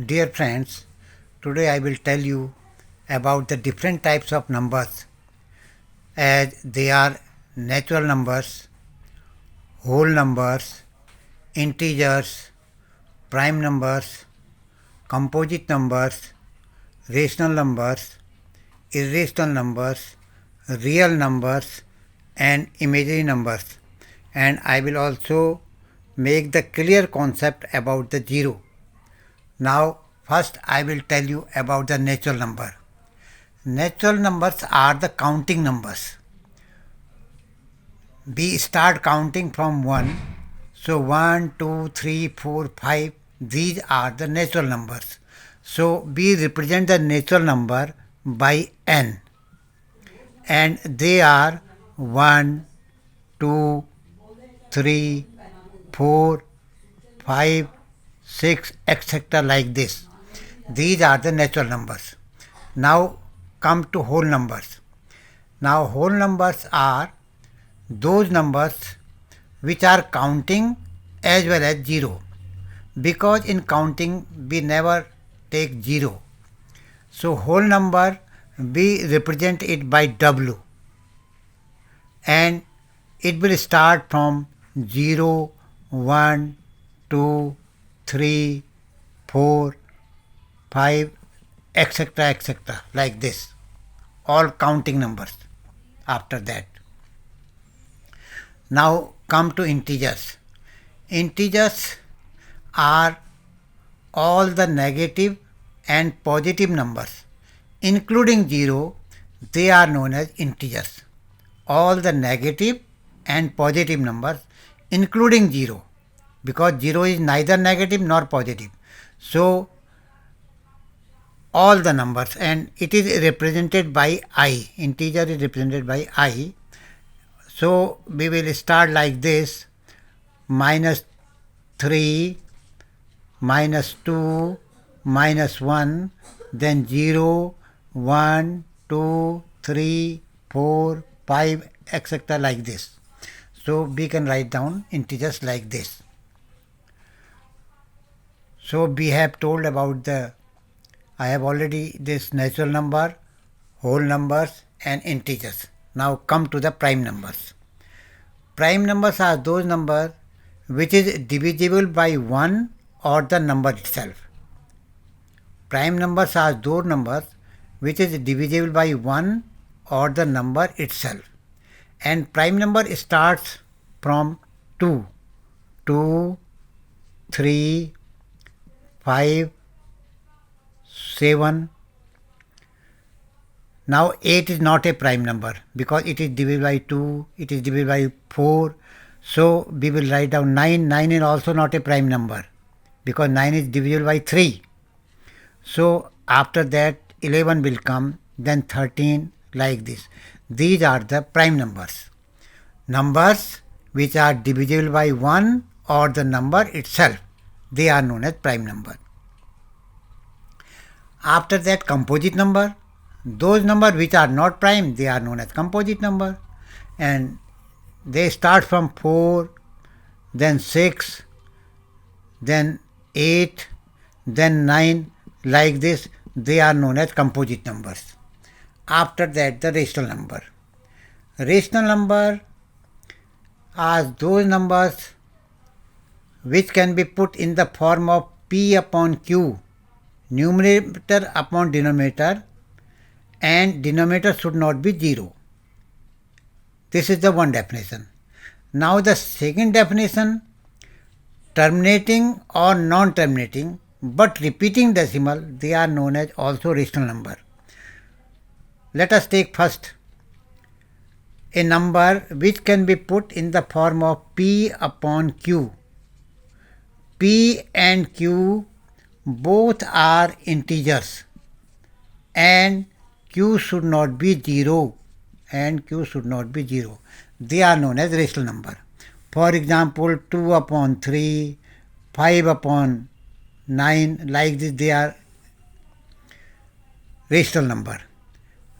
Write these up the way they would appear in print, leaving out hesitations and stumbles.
Dear friends, today I will tell you about the different types of numbers as they are natural numbers, whole numbers, integers, prime numbers, composite numbers, rational numbers, irrational numbers, real numbers, and imaginary numbers. And I will also make the clear concept about the zero. Now, first I will tell you about the natural number. Natural numbers are the counting numbers. We start counting from 1. So 1, 2, 3, 4, 5. These are the natural numbers. So we represent the natural number by n. And they are 1, 2, 3, 4, 5, 6, etc. like this. These are the natural numbers. Now come to whole numbers. Now whole numbers are those numbers which are counting as well as zero, because in counting we never take zero. So whole number we represent it by W, and it will start from 0, 1, 2, 3, 4, 5, etc., etc., like this. All counting numbers after that. Now come to integers. Integers are all the negative and positive numbers, including 0. They are known as integers. All the negative and positive numbers, including 0, because 0 is neither negative nor positive. So all the numbers, and it is represented by I. Integer is represented by I. So we will start like this: minus 3, minus 2, minus 1, then 0, 1, 2, 3, 4, 5, etc. like this. So we can write down integers like this. So we have told about I have already this natural number, whole numbers, and integers. Now come to the prime numbers. Prime numbers are those numbers which is divisible by 1 or the number itself. Prime numbers are those numbers which is divisible by 1 or the number itself. And prime number starts from 2, 2, 3, 5, 7. Now 8 is not a prime number because it is divisible by 2, it is divisible by 4. So we will write down 9. 9 is also not a prime number because 9 is divisible by 3. So after that 11 will come, then 13, like this. These are the prime numbers. Numbers which are divisible by 1 or the number itself, they are known as prime number. After that, composite number. Those numbers which are not prime, they are known as composite number, and they start from 4, then 6, then 8, then 9, like this. They are known as composite numbers. After that, the rational number. Rational number are those numbers which can be put in the form of P upon Q, numerator upon denominator, and denominator should not be 0. This is the one definition. Now the second definition, terminating or non-terminating but repeating decimal, they are known as also rational number. Let us take first a number which can be put in the form of P upon Q. P and Q both are integers, and Q should not be 0, and Q should not be 0. They are known as rational number. For example, 2 upon 3, 5 upon 9, like this, they are rational number.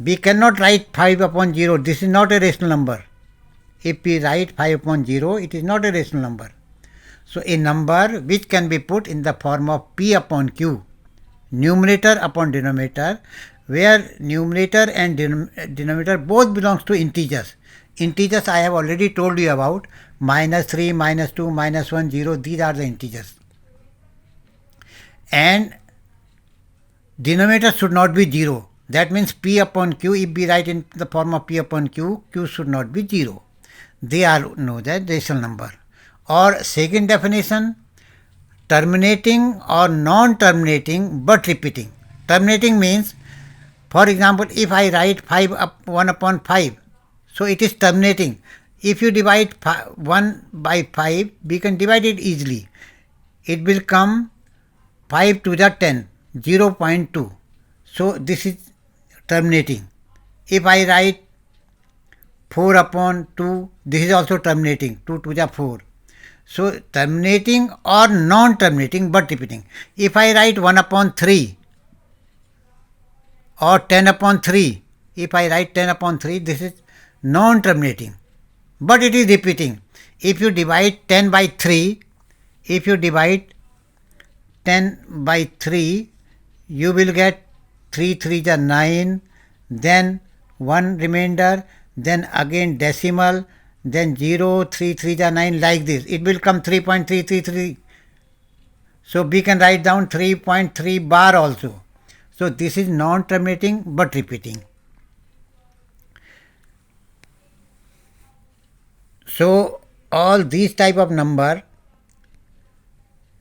We cannot write 5 upon 0. This is not a rational number. If we write 5 upon 0, it is not a rational number. So a number which can be put in the form of P upon Q, numerator upon denominator, where numerator and denominator both belongs to integers. Integers I have already told you about, -3, -2, -1, 0, these are the integers. And denominator should not be 0. That means P upon Q, if we write in the form of P upon Q, Q should not be 0. They are known as rational number. Or second definition, terminating or non-terminating but repeating. Terminating means, for example, if I write 1 upon 5, so it is terminating. If you divide 1 by 5, we can divide it easily. It will come 5 to the 10, 0.2. So this is terminating. If I write 4 upon 2, this is also terminating, 2 to the 4. So terminating or non-terminating but repeating. If I write 1 upon 3 or 10 upon 3, if I write 10 upon 3, this is non-terminating, but it is repeating. If you divide 10 by 3, if you divide 10 by 3, you will get 3 3 is 9, then 1 remainder, then again decimal, then 0, 3 3 is 9, like this. It will come 3.333. So we can write down 3.3 bar also. So this is non-terminating but repeating. So all these type of number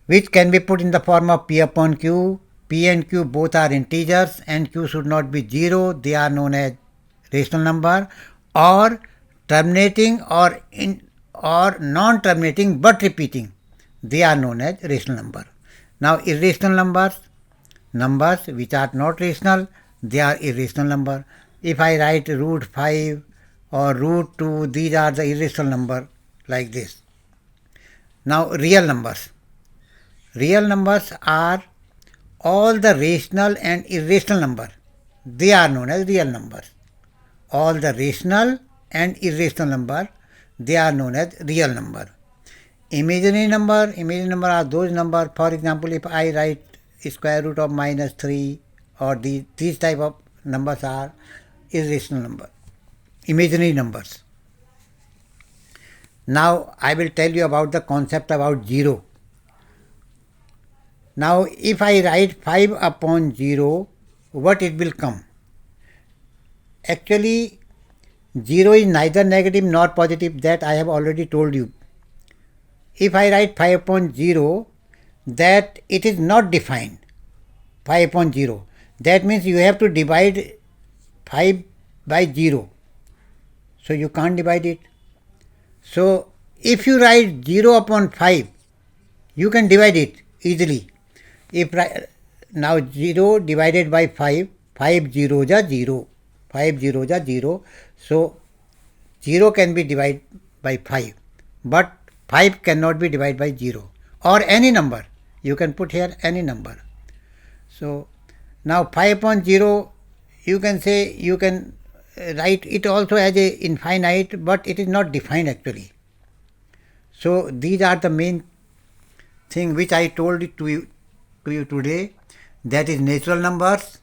which can be put in the form of P upon Q, P and Q both are integers and Q should not be 0, they are known as rational number, or terminating or non-terminating but repeating, they are known as rational number. Now irrational numbers which are not rational, they are irrational number. If I write root 5 or root 2, these are the irrational number, like this. Now real numbers. Real numbers are all the rational and irrational number. They are known as real numbers. All the rational and irrational number, they are known as real number. Imaginary number are those number, for example, if I write square root of -3 or these type of numbers are irrational number, imaginary numbers. Now I will tell you about the concept about 0. Now if I write 5 upon 0, what it will come? Actually 0 is neither negative nor positive, that I have already told you. If I write 5 upon 0, that it is not defined, 5 upon 0. That means you have to divide 5 by 0. So you can't divide it. So if you write 0 upon 5, you can divide it easily. If now 0 divided by 5, 5 zeros are 0. 5 zeros are 0. So 0 can be divided by 5. But 5 cannot be divided by 0. Or any number. You can put here any number. So now 5 upon 0, you can say, you can write it also as a infinite, but it is not defined actually. So these are the main thing which I told it to you today. That is natural numbers.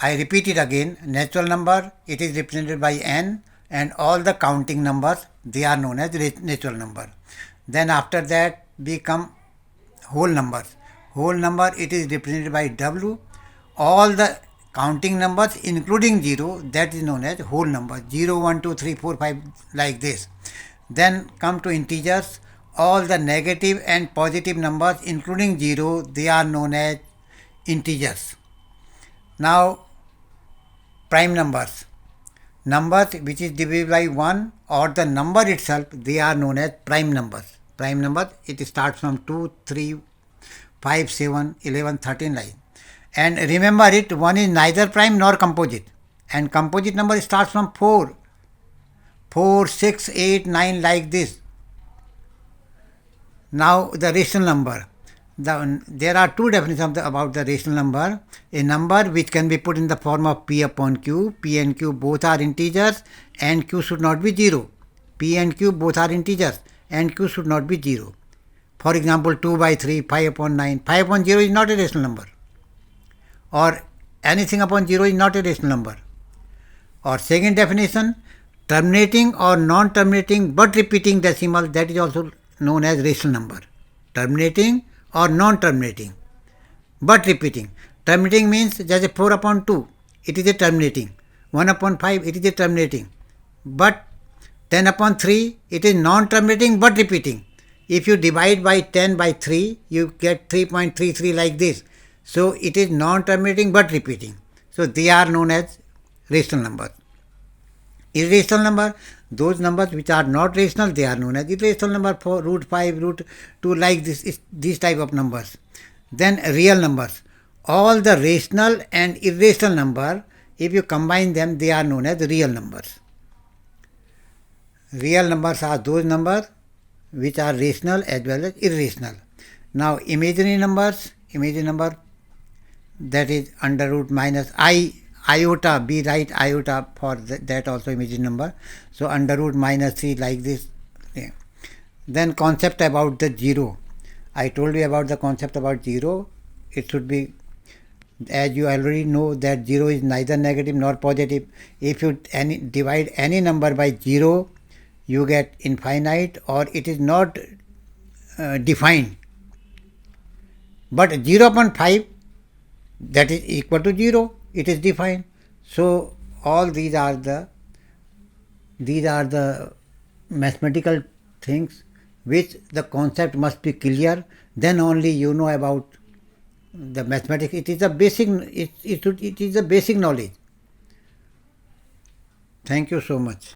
I repeat it again. Natural number, it is represented by n, and all the counting numbers, they are known as natural number. Then after that we come whole numbers. Whole number, it is represented by w. All the counting numbers including 0, that is known as whole number. 0, 1, 2, 3, 4, 5, like this. Then come to integers. All the negative and positive numbers including 0, they are known as integers. Now prime numbers. Numbers which is divisible by 1 or the number itself, they are known as prime numbers. Prime numbers, it starts from 2, 3, 5, 7, 11, 13 like. And remember it, 1 is neither prime nor composite. And composite number starts from 4, 6, 8, 9 like this. Now the rational number. There are two definitions about the rational number. A number which can be put in the form of P upon Q. P and Q both are integers and Q should not be 0. P and Q both are integers and Q should not be 0. For example, 2 by 3, 5 upon 9. 5 upon 0 is not a rational number. Or anything upon 0 is not a rational number. Or second definition, terminating or non-terminating but repeating decimal, that is also known as rational number. Terminating or non-terminating but repeating. Terminating means just a 4 upon 2, it is a terminating. 1 upon 5, it is a terminating. But 10 upon 3, it is non-terminating but repeating. If you divide by 10 by 3, you get 3.33 like this. So it is non-terminating but repeating. So they are known as rational numbers. Irrational number, those numbers which are not rational, they are known as irrational number, for root 5, root 2, like this, these type of numbers. Then real numbers. All the rational and irrational number, if you combine them, they are known as real numbers. Real numbers are those numbers which are rational as well as irrational. Now imaginary numbers, that is under root minus iota, be right, iota for that also imaginary number. So under root minus 3 like this. Yeah. Then concept about the 0. I told you about the concept about 0. It should be, as you already know, that 0 is neither negative nor positive. If you divide any number by 0, you get infinite, or it is not defined. But 0 upon 5, that is equal to 0, it is defined. So all these are the mathematical things which the concept must be clear. Then only you know about the mathematics. It is a basic. It is a basic knowledge. Thank you so much.